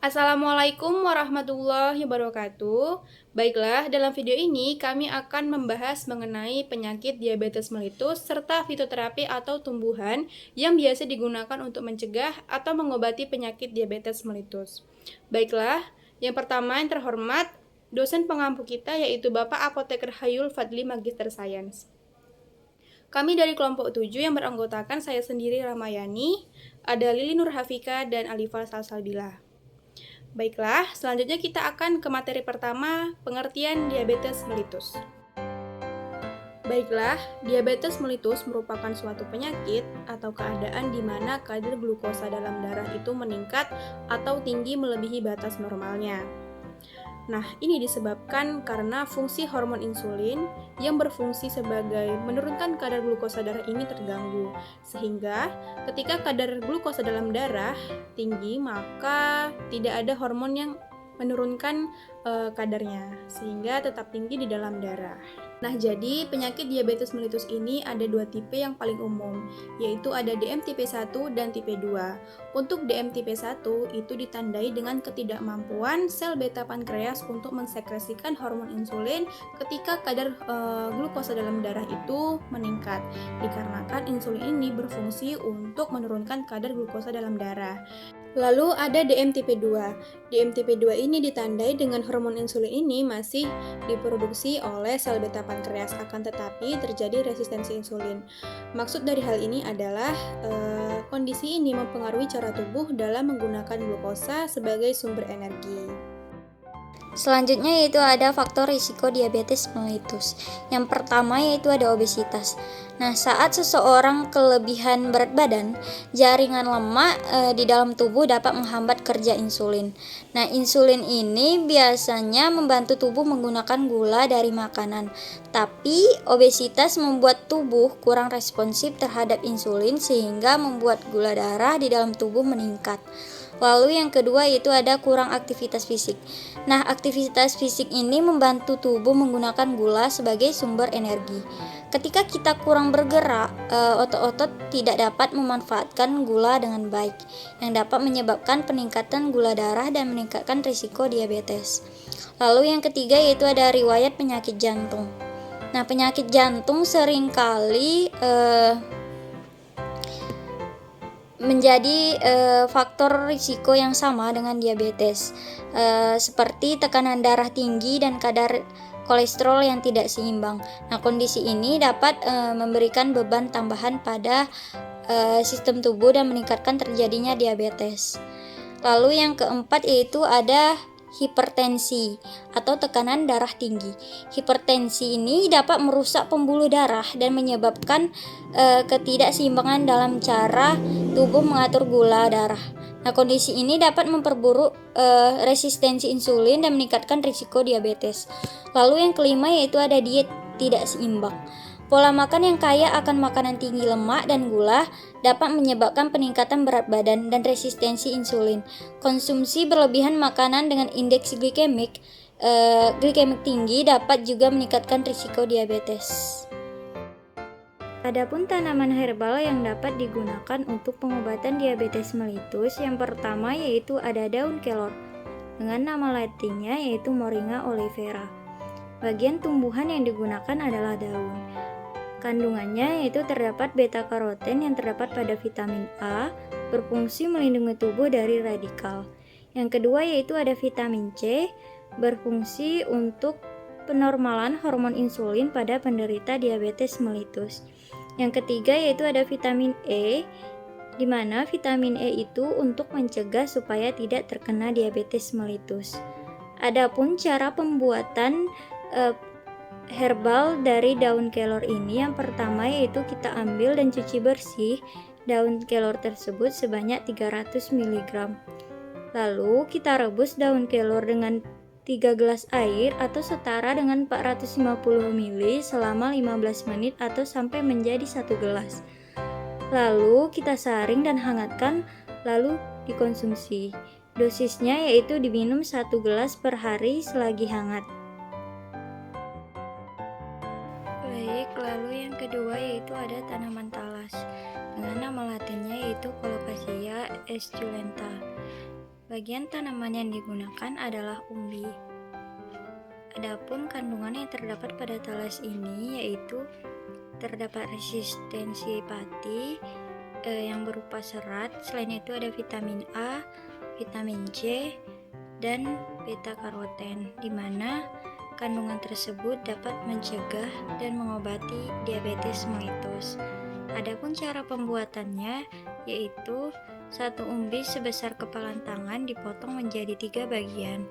Assalamualaikum warahmatullahi wabarakatuh. Baiklah, dalam video ini kami akan membahas mengenai penyakit diabetes mellitus serta fitoterapi atau tumbuhan yang biasa digunakan untuk mencegah atau mengobati penyakit diabetes mellitus. Baiklah, yang pertama yang terhormat, dosen pengampu kita yaitu Bapak Apoteker Hayul Fadli Magister Sains. Kami dari kelompok 7 yang beranggotakan saya sendiri Ramayani, ada Lili Nurhafika dan Alifa Salsabila. Baiklah, selanjutnya kita akan ke materi pertama, pengertian diabetes mellitus. Baiklah, diabetes mellitus merupakan suatu penyakit atau keadaan di mana kadar glukosa dalam darah itu meningkat atau tinggi melebihi batas normalnya. Nah, ini disebabkan karena fungsi hormon insulin yang berfungsi sebagai menurunkan kadar glukosa darah ini terganggu. Sehingga ketika kadar glukosa dalam darah tinggi, maka tidak ada hormon yang menurunkan kadarnya, sehingga tetap tinggi di dalam darah. Nah, jadi penyakit diabetes mellitus ini ada dua tipe yang paling umum, yaitu ada DM tipe 1 dan tipe 2. Untuk DM tipe 1 itu ditandai dengan ketidakmampuan sel beta pankreas untuk mensekresikan hormon insulin ketika kadar glukosa dalam darah itu meningkat, dikarenakan insulin ini berfungsi untuk menurunkan kadar glukosa dalam darah. Lalu ada DM tipe 2. DM tipe 2 ini ditandai dengan hormon insulin ini masih diproduksi oleh sel beta pankreas, akan tetapi terjadi resistensi insulin. Maksud dari hal ini adalah kondisi ini mempengaruhi cara tubuh dalam menggunakan glukosa sebagai sumber energi. Selanjutnya yaitu ada faktor risiko diabetes mellitus. Yang pertama yaitu ada obesitas. Nah, saat seseorang kelebihan berat badan, jaringan lemak di dalam tubuh dapat menghambat kerja insulin. Nah, insulin ini biasanya membantu tubuh menggunakan gula dari makanan. Tapi obesitas membuat tubuh kurang responsif terhadap insulin sehingga membuat gula darah di dalam tubuh meningkat. Lalu yang kedua yaitu ada kurang aktivitas fisik. Nah, aktivitas fisik ini membantu tubuh menggunakan gula sebagai sumber energi. Ketika kita kurang bergerak, otot-otot tidak dapat memanfaatkan gula dengan baik, yang dapat menyebabkan peningkatan gula darah dan meningkatkan risiko diabetes. Lalu yang ketiga yaitu ada riwayat penyakit jantung. Nah, penyakit jantung seringkali menjadi faktor risiko yang sama dengan diabetes, seperti tekanan darah tinggi dan kadar kolesterol yang tidak seimbang. Nah, kondisi ini dapat memberikan beban tambahan pada sistem tubuh dan meningkatkan terjadinya diabetes. Lalu yang keempat yaitu ada hipertensi atau tekanan darah tinggi. Hipertensi ini dapat merusak pembuluh darah dan menyebabkan ketidakseimbangan dalam cara tubuh mengatur gula darah. Nah, kondisi ini dapat memperburuk resistensi insulin dan meningkatkan risiko diabetes. Lalu yang kelima yaitu ada diet tidak seimbang. Pola makan yang kaya akan makanan tinggi lemak dan gula dapat menyebabkan peningkatan berat badan dan resistensi insulin. Konsumsi berlebihan makanan dengan indeks glikemik tinggi dapat juga meningkatkan risiko diabetes. Adapun tanaman herbal yang dapat digunakan untuk pengobatan diabetes mellitus, yang pertama yaitu ada daun kelor, dengan nama latinnya yaitu Moringa oleifera. Bagian tumbuhan yang digunakan adalah daun. Kandungannya yaitu terdapat beta-karoten yang terdapat pada vitamin A, berfungsi melindungi tubuh dari radikal. Yang kedua yaitu ada vitamin C, berfungsi untuk penormalan hormon insulin pada penderita diabetes mellitus. Yang ketiga yaitu ada vitamin E, di mana vitamin E itu untuk mencegah supaya tidak terkena diabetes mellitus. Adapun cara pembuatan herbal dari daun kelor ini, yang pertama yaitu kita ambil dan cuci bersih daun kelor tersebut sebanyak 300 mg. Lalu kita rebus daun kelor dengan 3 gelas air atau setara dengan 450 ml selama 15 menit atau sampai menjadi 1 gelas. Lalu kita saring dan hangatkan lalu dikonsumsi. Dosisnya yaitu diminum 1 gelas per hari selagi hangat. Baik, lalu yang kedua yaitu ada tanaman talas dengan nama latinnya yaitu Colocasia esculenta. Bagian tanaman yang digunakan adalah umbi. Adapun kandungan yang terdapat pada talas ini yaitu terdapat resistensi pati yang berupa serat. Selain itu ada vitamin A, vitamin C, dan beta karoten, di mana kandungan tersebut dapat mencegah dan mengobati diabetes mellitus. Adapun cara pembuatannya yaitu satu umbi sebesar kepalan tangan dipotong menjadi 3 bagian,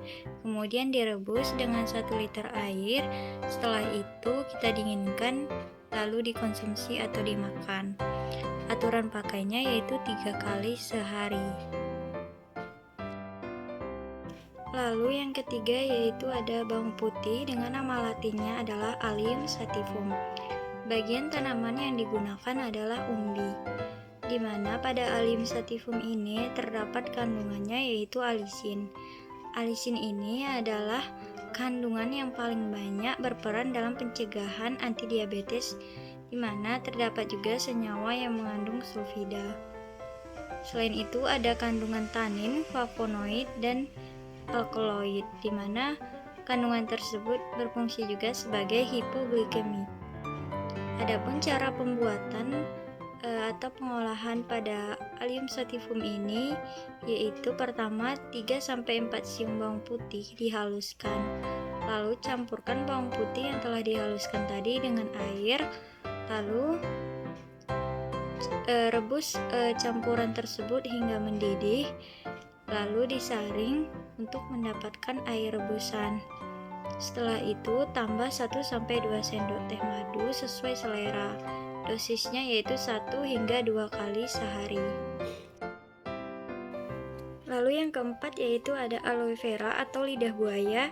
kemudian direbus dengan 1 liter air. Setelah itu kita dinginkan lalu dikonsumsi atau dimakan. Aturan pakainya yaitu 3 kali sehari. Lalu yang ketiga yaitu ada bawang putih, dengan nama latinnya adalah Allium sativum. Bagian tanaman yang digunakan adalah umbi, di mana pada Allium sativum ini terdapat kandungannya yaitu alisin. Alisin ini adalah kandungan yang paling banyak berperan dalam pencegahan antidiabetes, di mana terdapat juga senyawa yang mengandung sulfida. Selain itu ada kandungan tanin, flavonoid, dan alkaloid, di mana kandungan tersebut berfungsi juga sebagai hipoglikemik. Adapun cara pembuatan atau pengolahan pada Allium sativum ini yaitu pertama 3-4 siung bawang putih dihaluskan, lalu campurkan bawang putih yang telah dihaluskan tadi dengan air, lalu rebus campuran tersebut hingga mendidih, lalu disaring untuk mendapatkan air rebusan. Setelah itu tambah 1-2 sendok teh madu sesuai selera. Dosisnya yaitu 1 hingga 2 kali sehari. Lalu yang keempat yaitu ada aloe vera atau lidah buaya,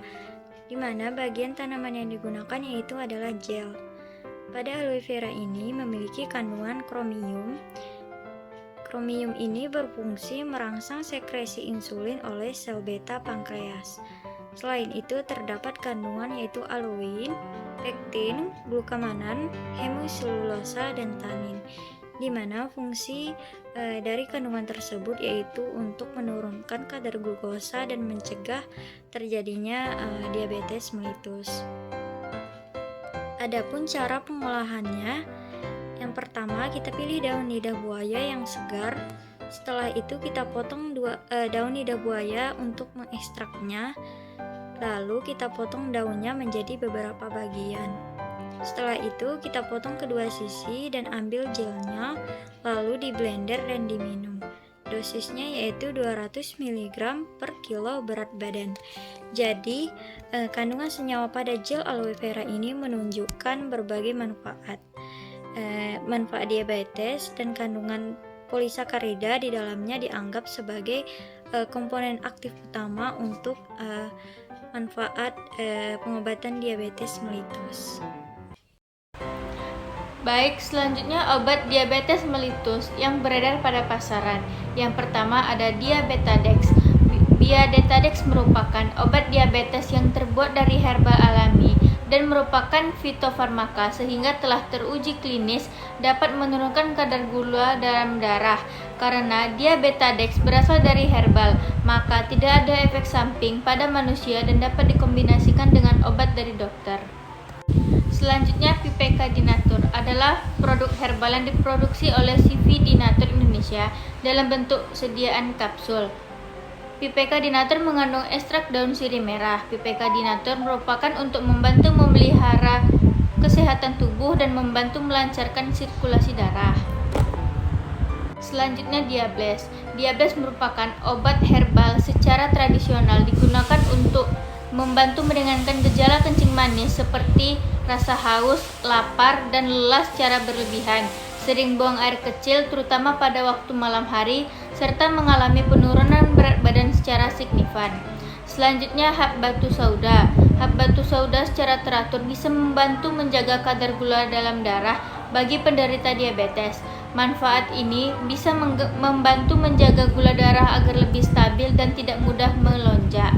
di mana bagian tanaman yang digunakan yaitu adalah gel. Pada aloe vera ini memiliki kandungan kromium. Kromium ini berfungsi merangsang sekresi insulin oleh sel beta pankreas. Selain itu terdapat kandungan yaitu aloin, pektin, glukamanan, hemiselulosa, dan tanin, di mana fungsi dari kandungan tersebut yaitu untuk menurunkan kadar glukosa dan mencegah terjadinya diabetes mellitus. Adapun cara pengolahannya, yang pertama kita pilih daun lidah buaya yang segar. Setelah itu kita potong daun lidah buaya untuk mengekstraknya. Lalu kita potong daunnya menjadi beberapa bagian. Setelah itu kita potong kedua sisi dan ambil gelnya, lalu di blender dan diminum. Dosisnya yaitu 200 mg per kilo berat badan. Jadi kandungan senyawa pada gel aloe vera ini menunjukkan berbagai manfaat diabetes, dan kandungan polisakarida di dalamnya dianggap sebagai komponen aktif utama untuk manfaat pengobatan diabetes mellitus. Baik, selanjutnya obat diabetes mellitus yang beredar pada pasaran. Yang pertama ada Diabetadex. Diabetadex merupakan obat diabetes yang terbuat dari herba alami dan merupakan fitofarmaka sehingga telah teruji klinis dapat menurunkan kadar gula dalam darah. Karena Diabetadex berasal dari herbal, maka tidak ada efek samping pada manusia dan dapat dikombinasikan dengan obat dari dokter. Selanjutnya PPK Dinatur adalah produk herbal yang diproduksi oleh CV Dinatur Indonesia dalam bentuk sediaan kapsul. PPK Dinatur mengandung ekstrak daun sirih merah. PPK Dinatur merupakan untuk membantu memelihara kesehatan tubuh dan membantu melancarkan sirkulasi darah. Selanjutnya Diables. Diables merupakan obat herbal secara tradisional digunakan untuk membantu meringankan gejala kencing manis seperti rasa haus, lapar, dan lelah secara berlebihan, sering buang air kecil terutama pada waktu malam hari, serta mengalami penurunan berat badan secara signifikan. Selanjutnya batu sauda. Batu sauda secara teratur bisa membantu menjaga kadar gula dalam darah bagi penderita diabetes. Manfaat ini bisa membantu menjaga gula darah agar lebih stabil dan tidak mudah melonjak.